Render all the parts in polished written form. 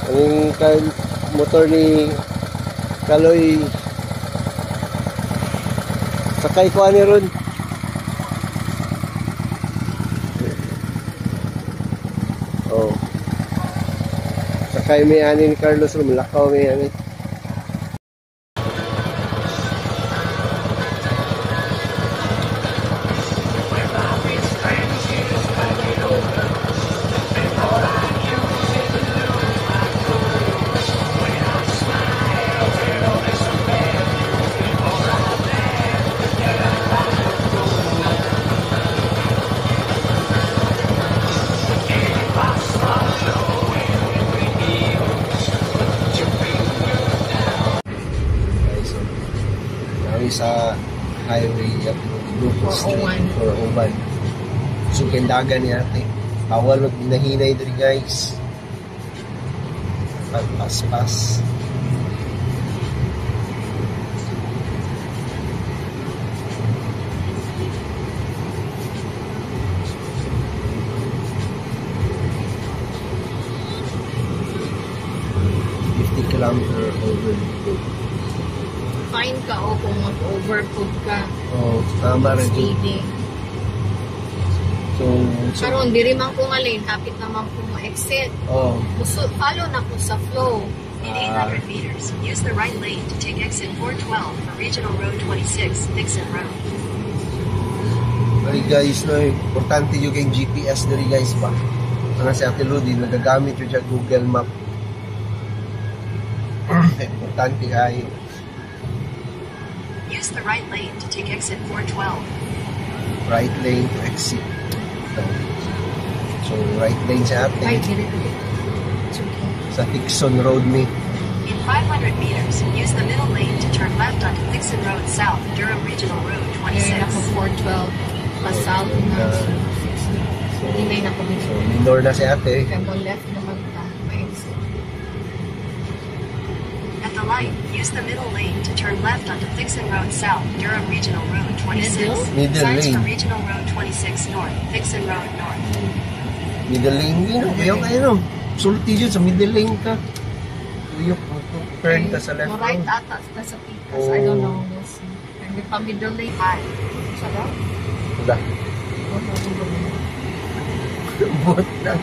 Ang motor ni Kaloy sakay ko ani ron. Oh. Sakay may ani ni Carlos ron, lakaw may ani. Sa highway at Brooklyn Street or Oman. So kendagan ni ate. Bawal magbinahinay diri guys. Pagpas-pas. Kilometer over. Fine ka o kung mag-overfood ka. Oh, tama rin. Speeding. So, karon diri man ko nga lane, hapit naman ko ma-exit. Oh. Follow na ko sa flow. In 800 meters, use the right lane to take exit 412 for Regional Road 26, Dixon Road. Ay guys, no, importante yung kayong GPS diri guys ba? Ano si Ate Ludi, nagagamit yung siya Google Map. Importante kayo. Use the right lane to take exit 412. Right lane to exit. So, right lane sa atin. Ay, diri ko. It's okay. Sa Dixon Road ni. In 500 meters, use the middle lane to turn left onto Dixon Road South, Durham Regional Road Diri na ko 26. 412. Pasal na. Hindi na ko dito. So, minor na si ate. Kaya mo left naman ka. Ma-exit. At the light, use the middle lane to turn left onto Dixon Road South, Durham Regional Road 26. Middle Signs lane. for Regional Road 26 North, Dixon Road North. Middle lane yun. Ayaw kayo no. Sulti yun sa middle lane ka. Tuyok mo. Turn ka sa left Right lane. ata sa Pitas. I don't know. We'll see. Hindi pa middle lane. Hi. Sarap. Wala. Bot na.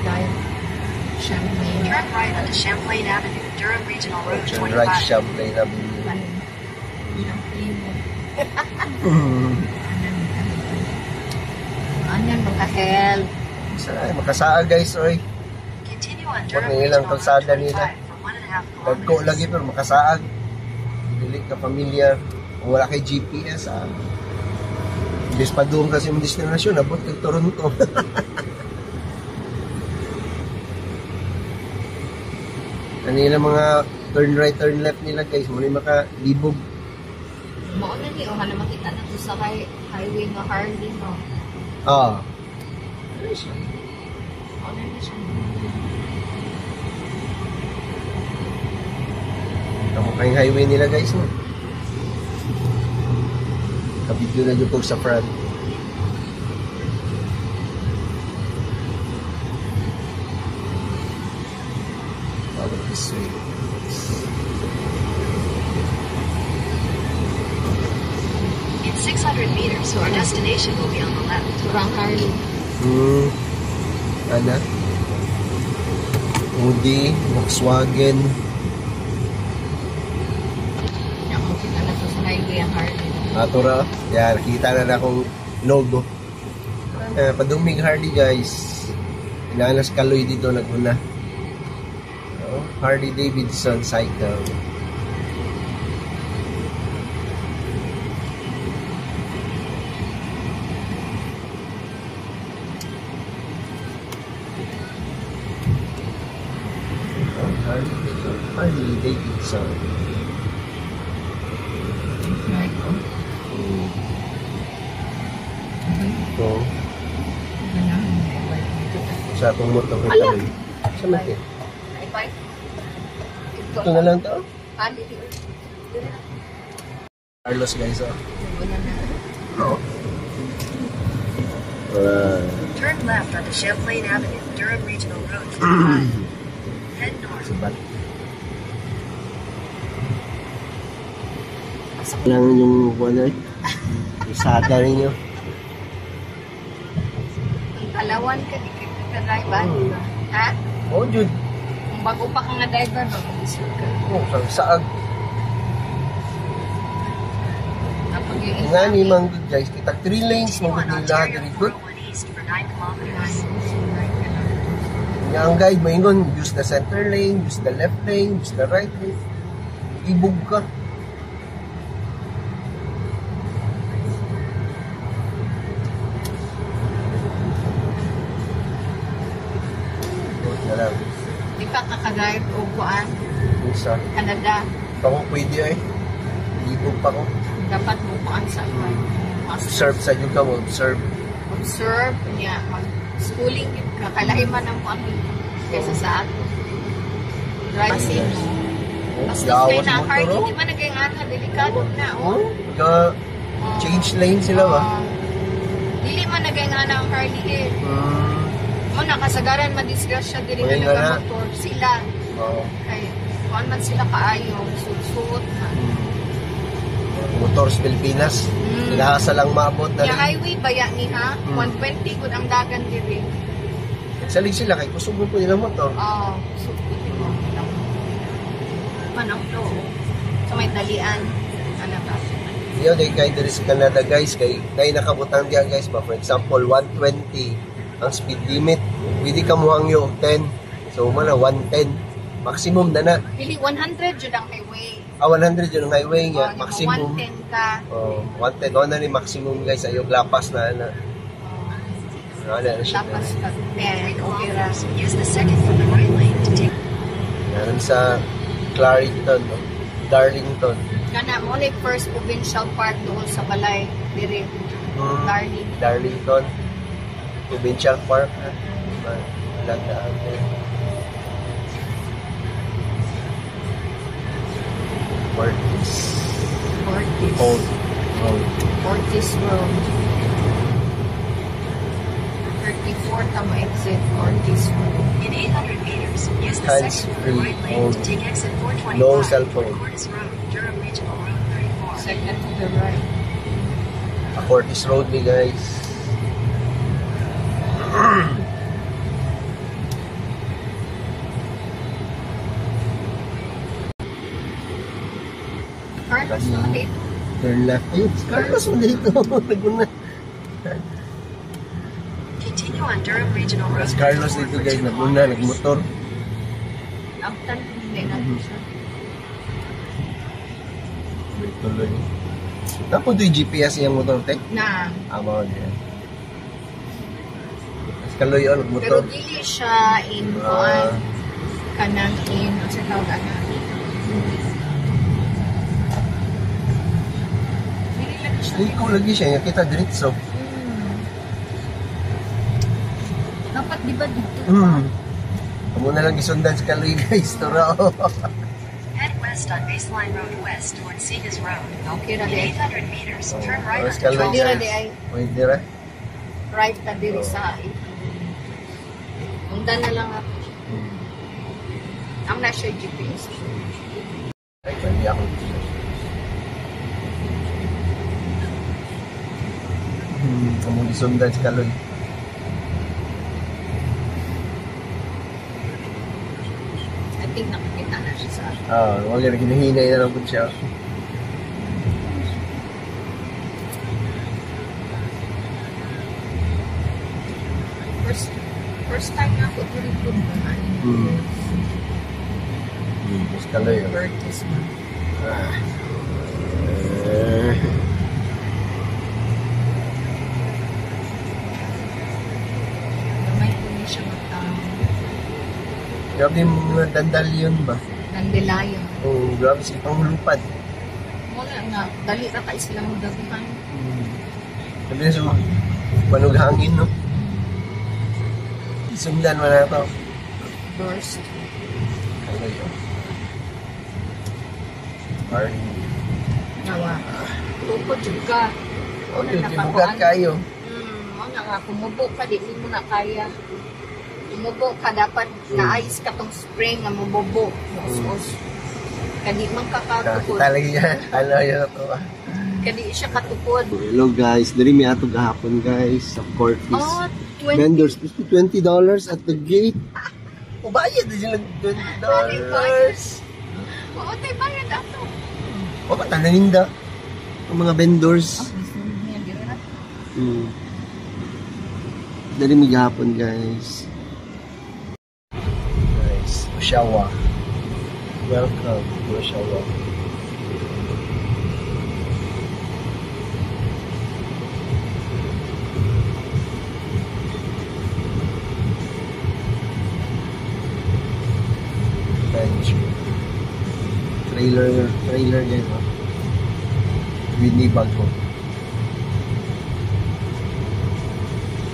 Dahil Champagne. Turn right onto Champlain Avenue, Durham Regional Road Turn right 25. Champlain Avenue. Anyan magka-help. Sana makasaag guys, oy. Continue on Huwag Durham na ilang Regional Road kalsada 25 nila. for 1.5 Dagko kilometers. lagi pero makasaag. Dili ka familiar. Kung wala kay GPS, Imbes pa doon kasi yung destinasyon, abot kay Toronto. Kanila mga turn right, turn left nila guys, muna yung makalibog. Mao na ni o na makita na to sa highway nga Harley no. Ah. Mao na ni siya. Ako kayong highway nila guys, no? Kabidyo na yung sa front. Follow this way. In 600 meters, our destination will be on the left. Turang Harley. Ano? Audi, Volkswagen. Yan makita na to sa highway ang Harley. Atura. Yan, kita na akong logo. Paduming Harley guys. Inanas Kaloy dito naguna. Harley Davidson cycle. Harley Davidson. Ito. Sa akong motor ko kami. Sa mati. Ito na lang to. Carlos guys, Turn left onto Champlain Avenue, Durham Regional Road 25. Head north. Sabat. Lang yung ano, isada ninyo. Ang kalawan ka, di ka driver. Ha? Oh, Jud. Kung bago pa kang na-driver, mag-isip ka. Oh, sang saag. Kapag yung Nga ni mang good guys, kita 3 lanes, Continue on magiging lahat Ontario very good. 401 East for 9 kilometers. Nga ang guide, maingon, use the center lane, use the left lane, use the right lane. Ibog ka. Good na lang. Di ka kakadrive o kuan, Isa. Canada. Pa kung pwede ay. Ibog pa ko. Dapat mo kuan sa kuan. Observe sa inyo ka mo, observe. Observe niya, mag-schooling yun ka. Kalahin man ang kuan kaysa sa ato. Drive kasi mo. Basta kay na car, hindi man nagayang delikado na. Oh, change lane sila ba? Dili man nagayang ang Harley eh. Mo nakasagaran madisgrasya dili Wala nga nga na. nagmotor sila. Oo. Kay kuan man sila kaayo, suot na. Motors Pilipinas. Pinahasa lang maabot na Yung rin. highway baya ni ha, 120 gud ang dagan diri. Salig sila kay kusog mo po nilang motor. Oh, so mo lang. Manang flow. So may talian. Ano ba? Yo, day kay diri sa Canada guys, kay day nakabutang diyan guys ba. For example, 120 ang speed limit. Pwede ka mo hangyo 10. So mana 110 maximum na na. Dili 100 jud ang highway. 100 yun ang highway nga, Oh, maximum. 110 ka. Oh, 110 na ni maximum guys ayo lapas na na. Ano na siya. Tapos ka 10 3 okay ra. kilometers. Use the second from the right lane to take Yan sa Clarington, no? Darlington. Kana mo ni first provincial park doon sa Balay diri. Darling. Darlington. Provincial Park. Lagdaan. Ortiz. Ortiz. Old Road. Ortiz Road. 34 tama exit Ortiz Road. In 800 meters, use the Hands second from the free right lane to only. take exit 425 No cell for phone. Cordes Road, Durham Regional Road 34. Second to the right. Ortiz Road ni guys. Carlos Kasi- no dito. Turn left. Ayun, Carlos mo dito. Naguna. Continue on Durham Regional Road Mas Carlos 34 dito for guys. 2 Naguna. kilometers. Nagmotor. After hindi natin siya. Tuloy. Tapos do'y GPS yung motor, tek. Na. Amo niya. Mas kaloy yun, Pero motor. dili siya in kuan kanang in ang sa tawag ana. Dili lang siya. Hindi ko lagi siya. Kita diretso. Dapat di ba dito? Amo na lang isundan sa kaloy guys. Turao. Head west on Baseline Road West towards Segas Road. Okay ra In di. 800 meters, turn right Mas on kaloy Hindi ra guys. di ay Pwede ra. right na diri sa Undan na lang ako. Ang na siya GPS. Ay, hindi ako. Amo isundan sa kaloy. I think nakikita na siya sa akin. Wag na ginahinay na lang po siya. First time na ako diri po naman. Mas kaloy. Advertisement. Gamay ko niya siya Grabe yung mga dandalion ba? Nandelayon. Grabe si panghulupad. Wala nga, dali ra kay sila mo daguhan. Sabi na sa panughangin, no? Isundan mo na ito. Burst. Kaloy, oh. Party. Nawa. Tukod jud ka. Okay, tibugat kayo. Mo na nga kumubo ka di mo na kaya. Mubo ka dapat naayos ka tong spring nga mubobo. Us-us. Kadi man kakatukod. Kita lagi yan. Ano yun ito ah. Kadi siya katukod. Hello guys, dali may ato gahapon guys. Sa Corpus. Oh, 20. Vendors, $20 at the gate. O bayad din sila $20. Oo, tayo bayad ato. O ba, tananinda. Ang mga vendors. Dali may gahapon guys. Guys, Oshawa. Welcome to Oshawa. Trailer yan, no? Winnie Bago.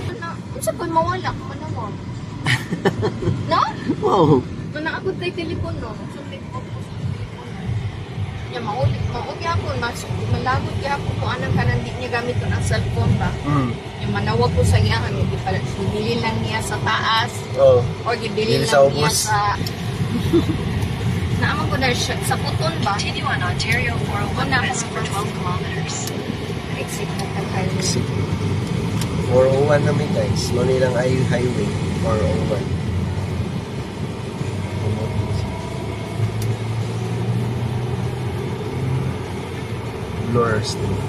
Ano sa kung mawala ka man mo? No? Wow! Mana ako tayo telepon, no? Sundin ko po sa telepon. Yan, maulit ako. Malagot niya ako kung anong kanang di niya gamit ko ng cellphone ba? Yung manawag ko sa iya, gibili lang niya sa taas. Oh. Or gibili lang Sa niya ubos. sa... Naaman ko na siya, sa puton ba? Continue on Ontario 401 west for 12 kilometers. Exit na highway. 401 namin guys. Manilang Highway 401. Bloor Street.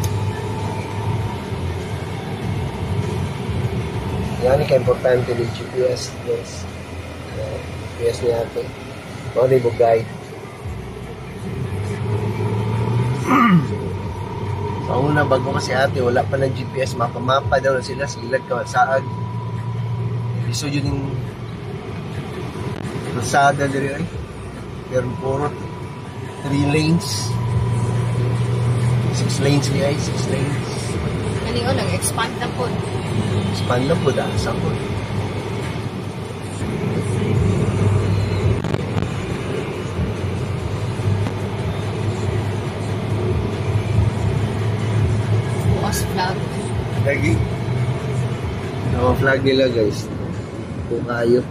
Yan ka importante ng GPS guys. GPS niya ate. Mga libo guide. Sa una, bago kasi ate, wala pa ng GPS, mapa-mapa daw na sila, silad ka, saag. Iso yun yung kalsada diri ay. Pero puro 3 lanes. 6 lanes niya ay, 6 lanes. Ano yun, nag-expand na po. Expand na po, sa po. Flag. Lagi. Yung flag nila guys. Kung kayo.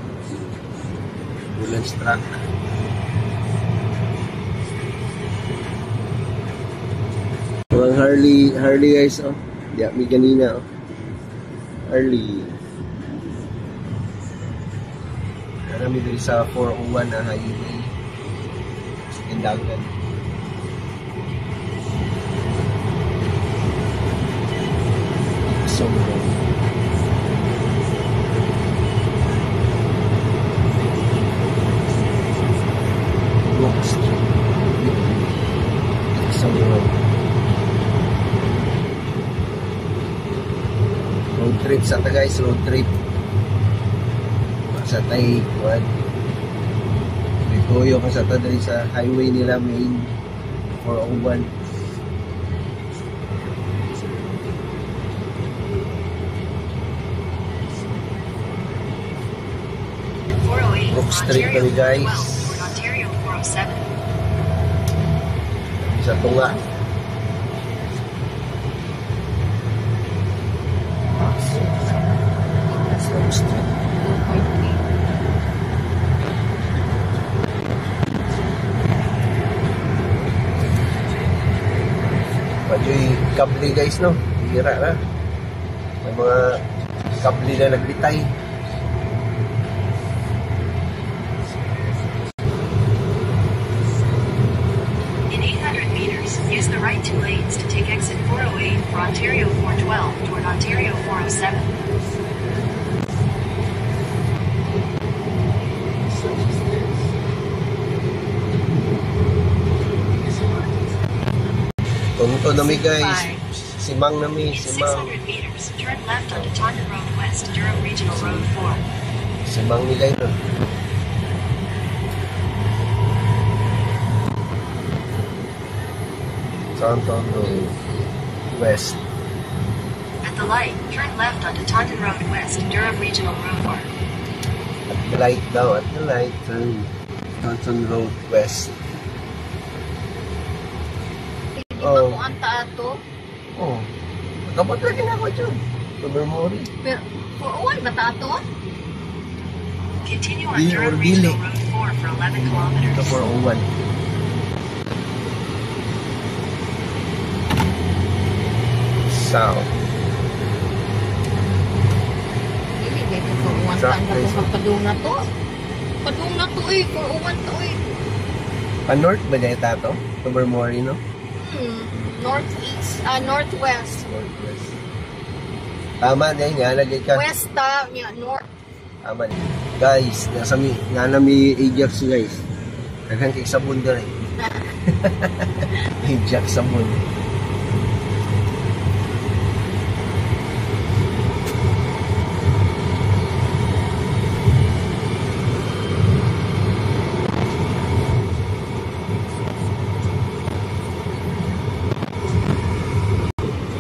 Ambulance truck. Mga Harley guys, oh. Diya, may ganina, oh. Harley. Marami dito sa 401 na highway. Sa Tindagan. Road trip sa guys, road trip sa Taiwan. Bituyo ka sa dali sa highway nila main 401. Brook Street kami guys. Ontario 407. Sa Tunga. Brook Street. Medyo'y kabli guys, no? Hira na. May mga kabli na nagbitay. Use the right 2 lanes to take exit 408 for Ontario 412 toward Ontario 407. Tunto na mi guys. Simang na mi, In simang. 600 meters, turn left onto Taunton Road West, Durham Regional Road 4. Simang ni guys. Taunton Road West. At the light, turn left onto Taunton Road West, Durham Regional Road 4. At the light daw, at the light, turn Taunton Road West. Hindi ba kung ang taato? Oh, kapag lagi na ako dyan. Sa memory. Pero, 401 ba taato? Continue on Dili Durham or dili. Regional Road 4 for 11 Ito kilometers. 401. South. Dili kay ko uwan Truck tanda race. ko padung na to. Padung na to ko uwan to Pa-north ba dahil tato? Tobermory, no? Northeast, northwest. Northwest. Tama din nga, lagay ka. West niya, north. Tama din. Guys, nga na may Ajax guys. Daghang kay sabon dere. Ajax sabon.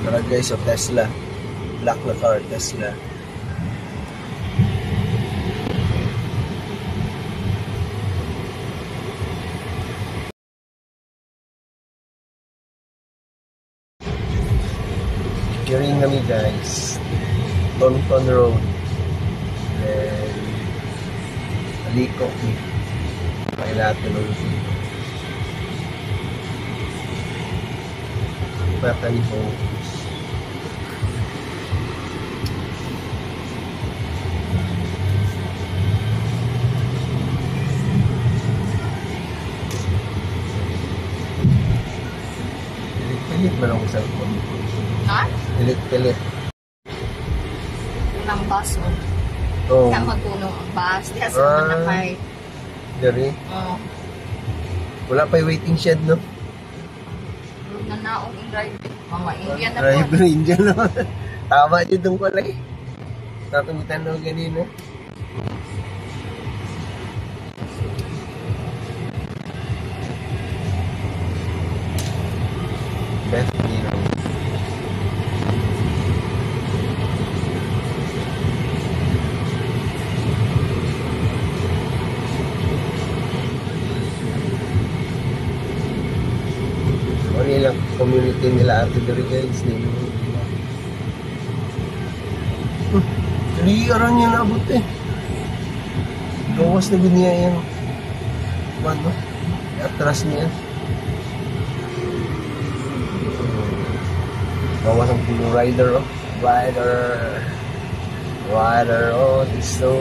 Tara guys, so Tesla. Black na car, Tesla. Hearing kami guys, Tonton Road, then Aliko, Kailato Road, Battery Homes. Pilit ba lang sa cellphone? Ha? Pilit. Unang baso. Oh, Kaya magulong ang bus. Kaya sa mga nakay. dari. Oh. Wala pa yung waiting shed, no? Nanaong yung drive. Mga Indian na po. Driver Indian, no? Tama dyan doon pala eh. Natumitan na ganina. Best Nino. Ano yung community nila Ate Dori guys? Hindi arang niya naabot eh. Gawas na gud niya yung ano? Atras niya. Gawas ang puno rider oh. Rider. Oh, it's so